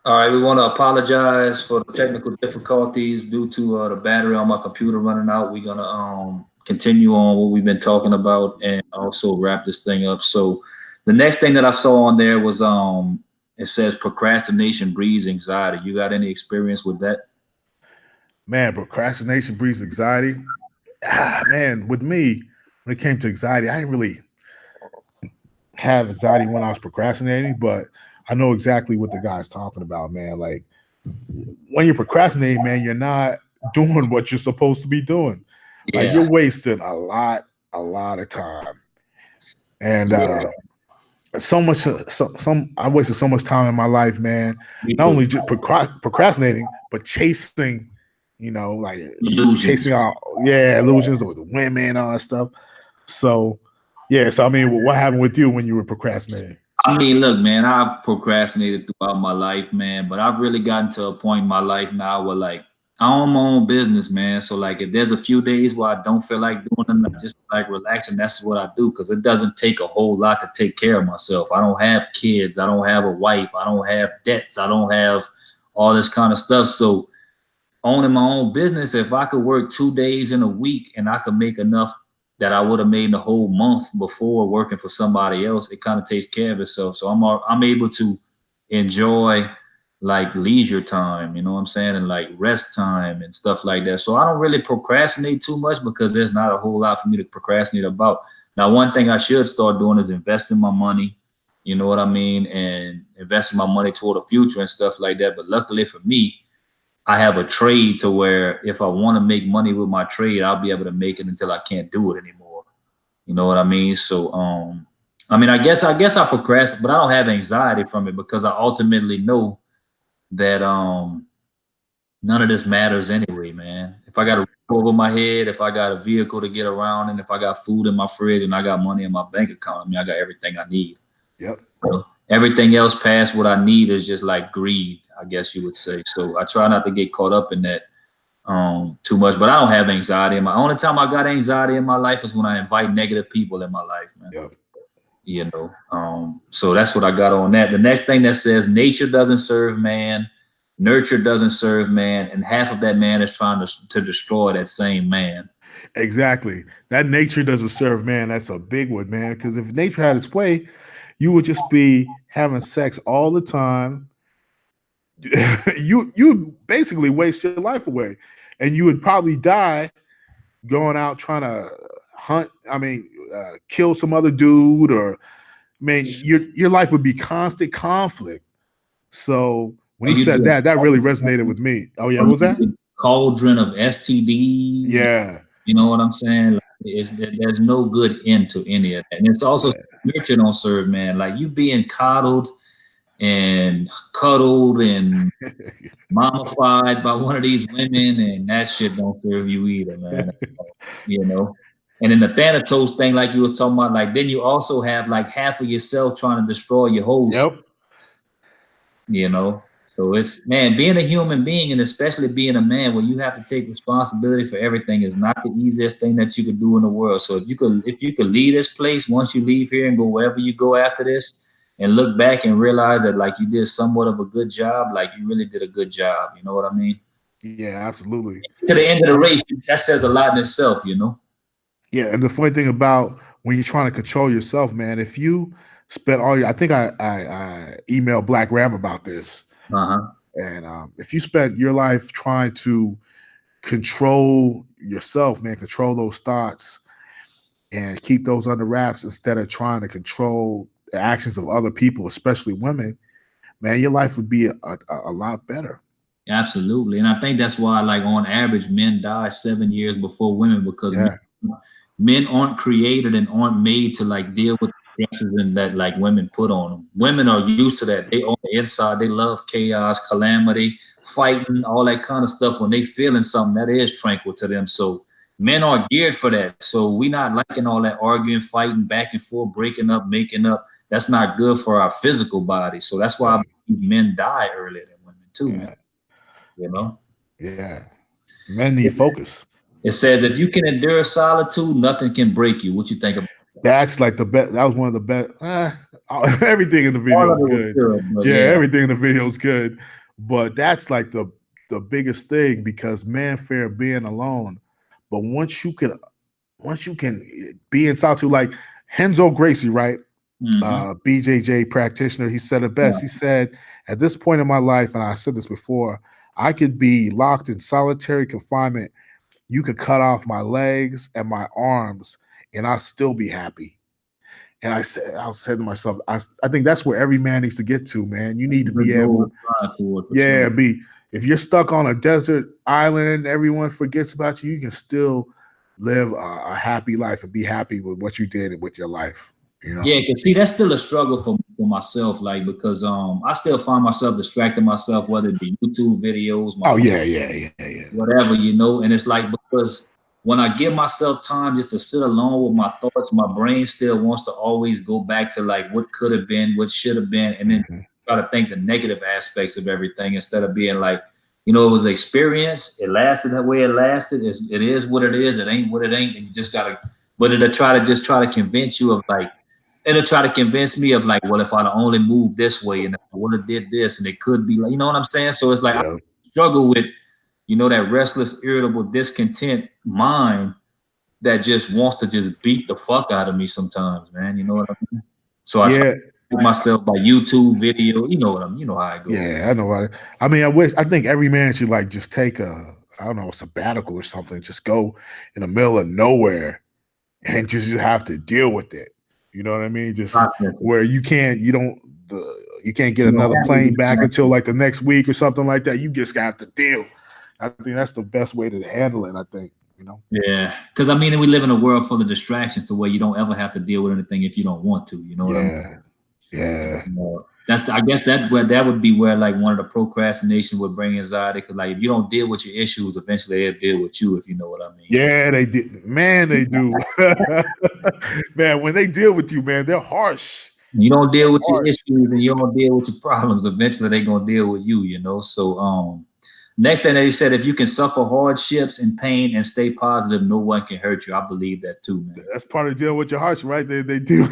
All right, we want to apologize for the technical difficulties due to the battery on my computer running out. We're gonna continue on what we've been talking about and also wrap this thing up. So the next thing that I saw on there was it says procrastination breeds anxiety. You got any experience with that? Man, procrastination breeds anxiety. Man, with me, when it came to anxiety, I didn't really have anxiety when I was procrastinating, but I know exactly what the guy's talking about, man. Like when you're procrastinating, man, you're not doing what you're supposed to be doing. Like Yeah, you're wasting a lot of time. And yeah. so much some I wasted so much time in my life, man. Me Not too. only just procrastinating, but chasing, like chasing Illusions. out, yeah, illusions with women, all that stuff. So yeah, so I mean, what happened with you when you were procrastinating? I mean, look, man, I've procrastinated throughout my life, man, but I've really gotten to a point in my life now where like I own my own business, man. So like if there's a few days where I don't feel like doing them, I just like relaxing, that's what I do because it doesn't take a whole lot to take care of myself. I don't have kids, I don't have a wife, I don't have debts, I don't have all this kind of stuff. So owning my own business, if I could work 2 days in a week and I could make enough that I would have made the whole month before working for somebody else, it kind of takes care of itself. So I'm able to enjoy like leisure time, you know what I'm saying, and like rest time and stuff like that. So I don't really procrastinate too much because there's not a whole lot for me to procrastinate about. Now, one thing I should start doing is investing my money, you know what I mean, and investing my money toward the future and stuff like that. But luckily for me, I have a trade to where if I want to make money with my trade, I'll be able to make it until I can't do it anymore. You know what I mean? So I mean I guess I procrastinate, but I don't have anxiety from it because I ultimately know that none of this matters anyway, man. If I got a roof over my head, if I got a vehicle to get around, and if I got food in my fridge and I got money in my bank account, I mean I got everything I need. Yep. So everything else past what I need is just like greed, I guess you would say. So I try not to get caught up in that too much. But I don't have anxiety. In my only time I got anxiety in my life is when I invite negative people in my life, man. Yep. You know, so that's what I got on that. The next thing that says nature doesn't serve man, nurture doesn't serve man, and half of that man is trying to destroy that same man. Exactly. That nature doesn't serve man. That's a big one, man. Because if nature had its way, you would just be having sex all the time. You basically waste your life away, and you would probably die going out trying to hunt. I mean, kill some other dude, or man, your life would be constant conflict. So when Or he you said do that, that really resonated with me. Oh yeah, a what was that? cauldron of STDs. Yeah, You know what I'm saying? Like, there's no good end to any of that. And it's also yeah, nurture don't serve, man. Like you being coddled and cuddled and mummified by one of these women, and that shit don't serve you either, man. You know. And then the Thanatos thing, like you was talking about, like then you also have like half of yourself trying to destroy your whole, yep, you know. So it's man, being a human being and especially being a man where you have to take responsibility for everything is not the easiest thing that you could do in the world. So if you could leave this place once you leave here and go wherever you go after this and look back and realize that like you did somewhat of a good job, like you really did a good job. You know what I mean? yeah, absolutely. To the end of the race, that says a lot in itself, you know. Yeah, and the funny thing about when you're trying to control yourself, man, if you spend all your, I think I emailed Black Ram about this, Uh-huh. and if you spent your life trying to control yourself, man, control those thoughts and keep those under wraps instead of trying to control the actions of other people, especially women, man, your life would be a lot better. Absolutely. And I think that's why, like on average, men die 7 years before women because Yeah, men aren't created and aren't made to like deal with the stresses and that like women put on them. Women are used to that. They on the inside, they love chaos, calamity, fighting, all that kind of stuff. When they feeling something, that is tranquil to them. So men are geared for that. So we not liking all that arguing, fighting, back and forth, breaking up, making up. That's not good for our physical body. So that's why yeah, men die earlier than women too, man. yeah, You know? yeah. Men need focus. It says if you can endure solitude, nothing can break you. What you think about? That's like the best. That was one of the best. Everything in the All video of is it was good. good, but Yeah, yeah, everything in the video is good. But that's like the biggest thing because man, fear being alone. But once you can be in solitude, like Henzo Gracie, right? hmm BJJ practitioner, he said it best. yeah, He said, at this point in my life, and I said this before, I could be locked in solitary confinement. You could cut off my legs and my arms, and I'll still be happy. And I said to myself, I think that's where every man needs to get to, man. You need that's to a good be able, goal to strive for sure. yeah, be if you're stuck on a desert island and everyone forgets about you, you can still live a happy life and be happy with what you did with your life. You know? Yeah, cause see, that's still a struggle for myself, like because I still find myself distracting myself, whether it be YouTube videos, my Oh phone, yeah, yeah, yeah, yeah. whatever, you know. And it's like because when I give myself time just to sit alone with my thoughts, my brain still wants to always go back to like what could have been, what should have been, and then Mhm. try to think the negative aspects of everything instead of being like, you know, it was an experience. It lasted the way it lasted. It is what it is. It ain't what it ain't. And you just gotta, but it'll try to convince you of like, it'll try to convince me of like, well, if I'd only moved this way and if I would have did this, and it could be like, you know what I'm saying? So it's like I Yeah, struggle with, you know, that restless, irritable, discontent mind that just wants to just beat the fuck out of me sometimes, man. You know what I mean? So I try yeah, to keep myself by YouTube video. You know what I'm. You know how it goes. yeah. I know about it. I mean, I think every man should like just take I don't know, a sabbatical or something. Just go in the middle of nowhere and just have to deal with it. You know what I mean? Just Process it. where you can't get You don't another have to plane get back until connected. like the next week or something like that. You just have to deal. I think that's the best way to handle it. I think you know. Yeah, because I mean, we live in a world full of distractions to where you don't ever have to deal with anything if you don't want to. You know what I mean? Yeah, yeah, I guess that would be where like one of the procrastination would bring anxiety because like if you don't deal with your issues, eventually they'll deal with you if you know what I mean. yeah. They did, man. They do, man. When they deal with you, man, they're harsh. You don't They're deal with your harsh. issues and you don't deal with your problems, eventually they're gonna deal with you, you know. So next thing they said, if you can suffer hardships and pain and stay positive, no one can hurt you. I believe that too, man. That's part of dealing with your hearts, right? They do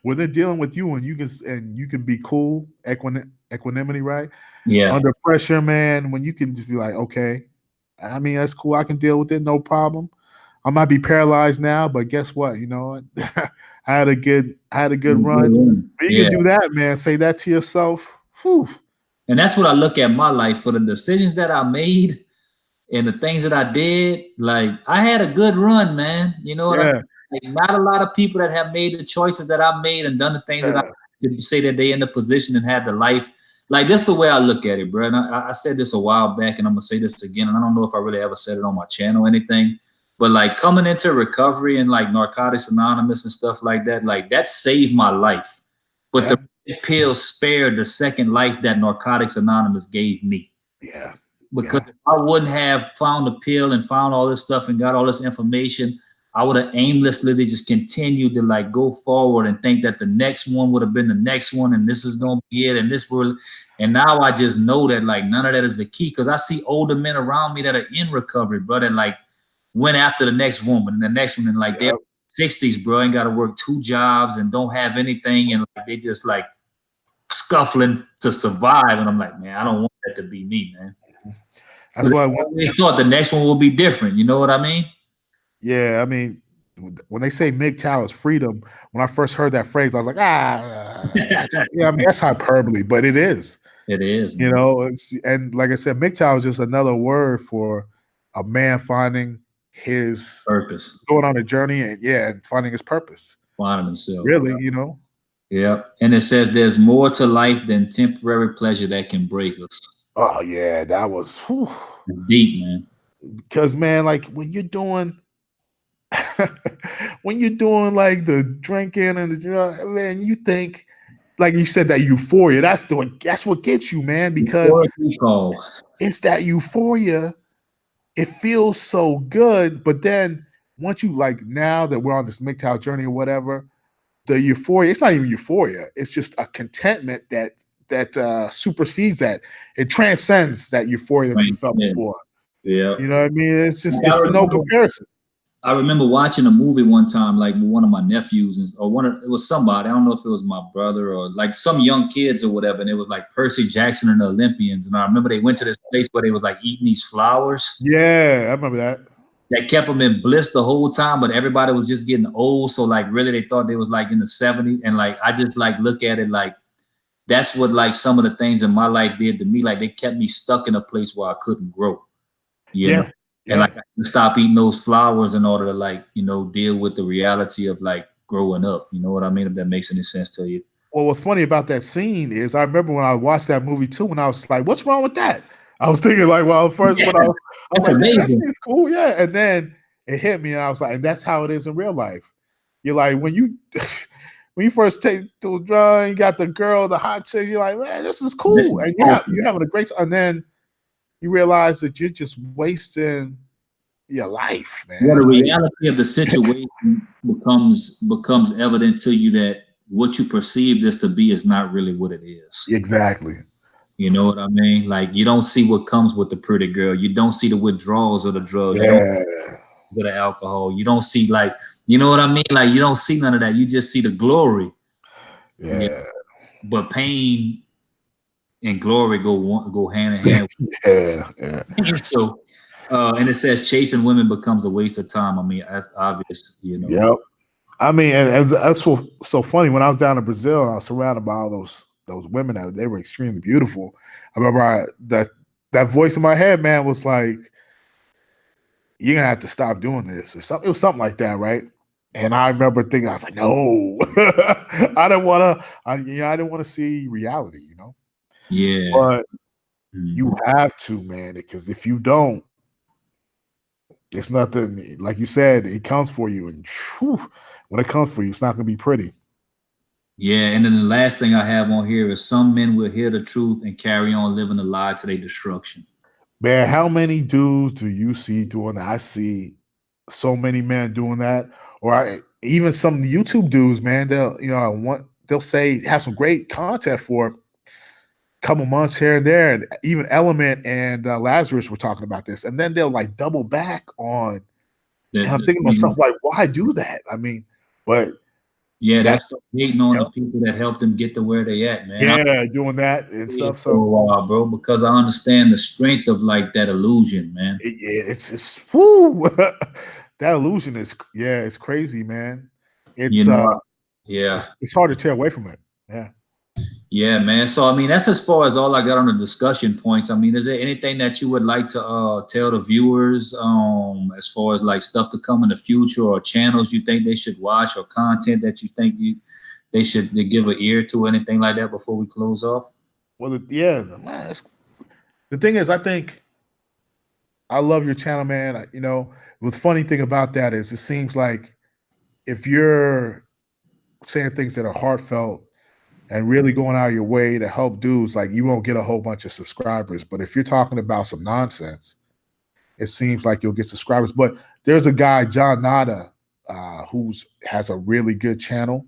when they're dealing with you, and you can be cool, equanimity, right? Yeah. Under pressure, man. When you can just be like, okay, I mean that's cool. I can deal with it, no problem. I might be paralyzed now, but guess what? You know, I had a good run. But you can Yeah. do that, man. Say that to yourself. Whew. And that's what I look at my life for the decisions that I made and the things that I did. Like I had a good run, man. You know what I mean? Yeah, Like not a lot of people that have made the choices that I made and done the things that I yeah, could say that they in the position and had the life. Like that's the way I look at it, bro. And I said this a while back, and I'm gonna say this again. And I don't know if I really ever said it on my channel or anything, but like coming into recovery and like Narcotics Anonymous and stuff like that saved my life. But the yeah, pill spared the second life that Narcotics Anonymous gave me yeah, because yeah, if I wouldn't have found the pill and found all this stuff and got all this information, I would have aimlessly just continued to like go forward and think that the next one would have been the next one and this is gonna be it and this will. And now I just know that like none of that is the key because I see older men around me that are in recovery, bro, that like went after the next woman and the next one and like they're yeah. 60s, bro, and got to work two jobs and don't have anything and like they just like scuffling to survive. And I'm like, man, I don't want that to be me, man. That's Because why. I always thought the next one will be different. You know what I mean? Yeah, I mean, when they say MGTOW is freedom, when I first heard that phrase, I was like, that's yeah, I mean, that's hyperbole, but it is. It is, You man. know, and like I said, MGTOW is just another word for a man finding his Purpose. going on a journey and yeah, and finding his purpose. Finding himself. Really, you know. Yeah. And it says there's more to life than temporary pleasure that can break us. Oh yeah, that was It's deep, man. because man, like when you're doing when you're doing like the drinking and the drug, man, you think like you said that euphoria. That's what gets you, man, because Before we call. it's that euphoria. It feels so good, but then once you like now that we're on this MGTOW journey or whatever, the euphoria, it's not even euphoria. It's just a contentment that supersedes that. It transcends that euphoria that you Right. felt Yeah. before. Yeah. You know what I mean? Like, I It's no remember comparison. I remember watching a movie one time, like with one of my nephews, or it was somebody. I don't know if it was my brother or like some young kids or whatever. And it was like Percy Jackson and the Olympians. And I remember they went to this place where they was like eating these flowers Yeah, I remember that. that kept them in bliss the whole time, but everybody was just getting old. So like really they thought they was like in the 70s. And like I just like look at it like that's what like some of the things in my life did to me. Like they kept me stuck in a place where I couldn't grow, you know. Yeah, And yeah. like I had to stop eating those flowers in order to like, deal with the reality of like growing up. You know what I mean? If that makes any sense to you. Well, what's funny about that scene is I remember when I watched that movie too, and I was like, "What's wrong with that?" I was thinking like, well, first Yeah, when I was that's like, "That amazing. seems cool, yeah," and then it hit me, and I was like, "And that's how it is in real life." You're like when you when you first take to a drug, you got the girl, the hot chick, you're like, "Man, this is This cool," is and awesome. you're having a great time, and then you realize that you're just wasting your life, Well, man. the Like reality of the situation becomes evident to you that what you perceive this to be is not really what it is. exactly. You know what I mean? Like you don't see what comes with the pretty girl. You don't see the withdrawals of the drugs. You don't Yeah, see the alcohol. You don't see like, you know what I mean? Like you don't see none of that. You just see the glory. Yeah. yeah, But pain and glory go hand in hand. yeah, yeah. So, and it says chasing women becomes a waste of time. I mean, that's obvious. Yep. I mean, and that's so funny. When I was down in Brazil, I was surrounded by all those women that they were extremely beautiful. I remember that voice in my head, man, was like, "You're gonna have to stop doing this," or something. It was something like that, right? And I remember thinking, I was like, "No, I didn't want to. I didn't want to see reality, you know." Yeah. But you Mhm. have to, man, because if you don't, it's nothing. Like you said, it comes for you, and whew, when it comes for you, it's not gonna be pretty. Yeah. And then the last thing I have on here is some men will hear the truth and carry on living a lie to their destruction. Man, how many dudes do you see doing that? I see so many men doing that, or even some YouTube dudes, man. They'll say have some great content for a couple months here and there, and even Element and Lazarus were talking about this, and then they'll like double back on. And I'm thinking to myself, like, why do that? I mean, but Yeah, that that's hating on the people that helped them get to where they at, man. I yeah, doing that and did stuff. for a So while, bro, because I understand the strength of like that illusion, man. it's whoo, that illusion is it's crazy, man. You It's know, yeah. it's hard to tear away from it. Yeah. Yeah, man. So I mean, that's as far as all I got on the discussion points. I mean, is there anything that you would like to tell the viewers as far as like stuff to come in the future or channels you think they should watch or content that you think they should give an ear to, anything like that before we close off? Well, man, the thing is, I think I love your channel, man. The funny thing about that is, it seems like if you're saying things that are heartfelt and really going out of your way to help dudes, like you won't get a whole bunch of subscribers. But if you're talking about some nonsense, it seems like you'll get subscribers. But there's a guy, John Nada, who's has a really good channel.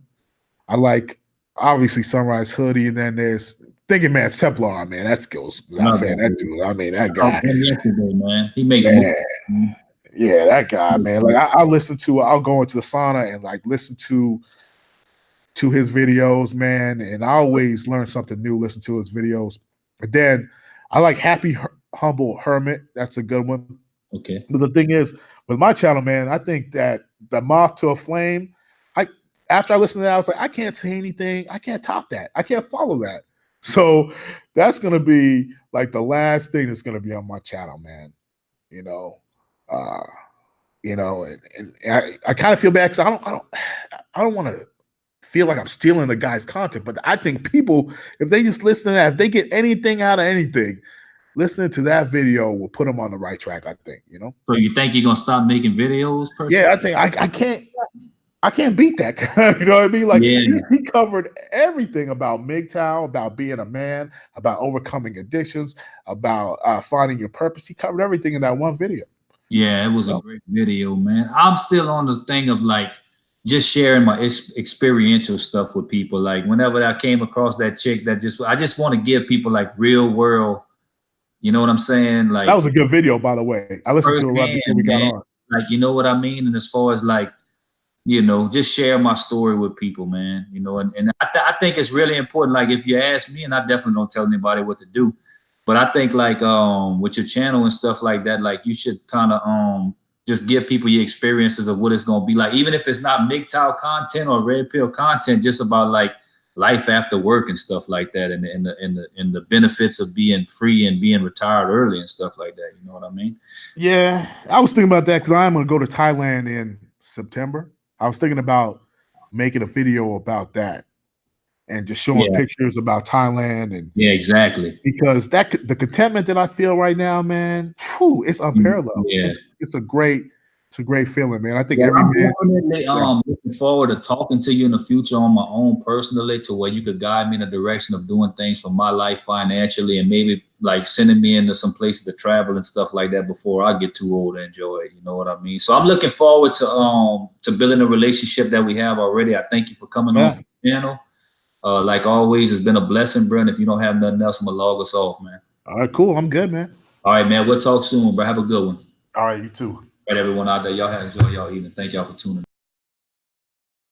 I like obviously Sunrise Hoodie, and then there's Thinking Man's Templar, man. That skills without Another saying that dude. dude. I mean, that Oh, guy, him yesterday, man. He makes moves. man. Man. Yeah, that guy, man. Like I'll go into the sauna and like listen to his videos, man, and I always learn something new. Listen to his videos, and then I like Happy Humble Hermit. That's a good one. Okay. But the thing is, with my channel, man, I think that the Moth to a Flame, I after I listened to that, I was like, I can't say anything. I can't top that. I can't follow that. So that's gonna be like the last thing that's gonna be on my channel, man. You know, uh, and I kind of feel bad because I don't want to feel like I'm stealing the guy's content, but I think people, if they just listen to that, if they get anything out of anything, listening to that video will put them on the right track. I think, So you think you're gonna stop making videos per se? Yeah, I think I can't beat that guy. You know what I mean? Like Yeah. he covered everything about MGTOW, about being a man, about overcoming addictions, about finding your purpose. He covered everything in that one video. Yeah, it was a great video, man. I'm still on the thing of like just sharing my experiential stuff with people. Like whenever I came across that chick I just want to give people like real world, you know what I'm saying? That Like was a good video, by the way. I listened to it right firsthand, before we got man. on. like, you know what I mean? And as far as like, you know, just share my story with people, man. You know, and I think it's really important. Like, if you ask me, and I definitely don't tell anybody what to do, but I think like with your channel and stuff like that, like you should kind of just give people your experiences of what it's gonna be like, even if it's not MGTOW content or red pill content, just about like life after work and stuff like that, and the benefits of being free and being retired early and stuff like that. You know what I mean? Yeah, I was thinking about that because I'm going to go to Thailand in September. I was thinking about making a video about that and just showing Yeah, pictures about Thailand, and yeah, exactly. because the contentment that I feel right now, man, whew, it's unparalleled. Yeah. It's a great feeling, man. I think Well, every I'm man. definitely Yeah, looking forward to talking to you in the future on my own personally, to where you could guide me in the direction of doing things for my life financially, and maybe like sending me into some places to travel and stuff like that before I get too old to enjoy it. You know what I mean? So I'm looking forward to building a relationship that we have already. I thank you for coming on yeah. the channel. Like always, it's been a blessing, bro. And if you don't have nothing else, I'm gonna log us off, man. All right, cool. I'm good, man. All right, man. We'll talk soon, bro. Have a good one. All right, you too. All right, everyone out there, y'all have enjoy y'all evening. Thank y'all for tuning in.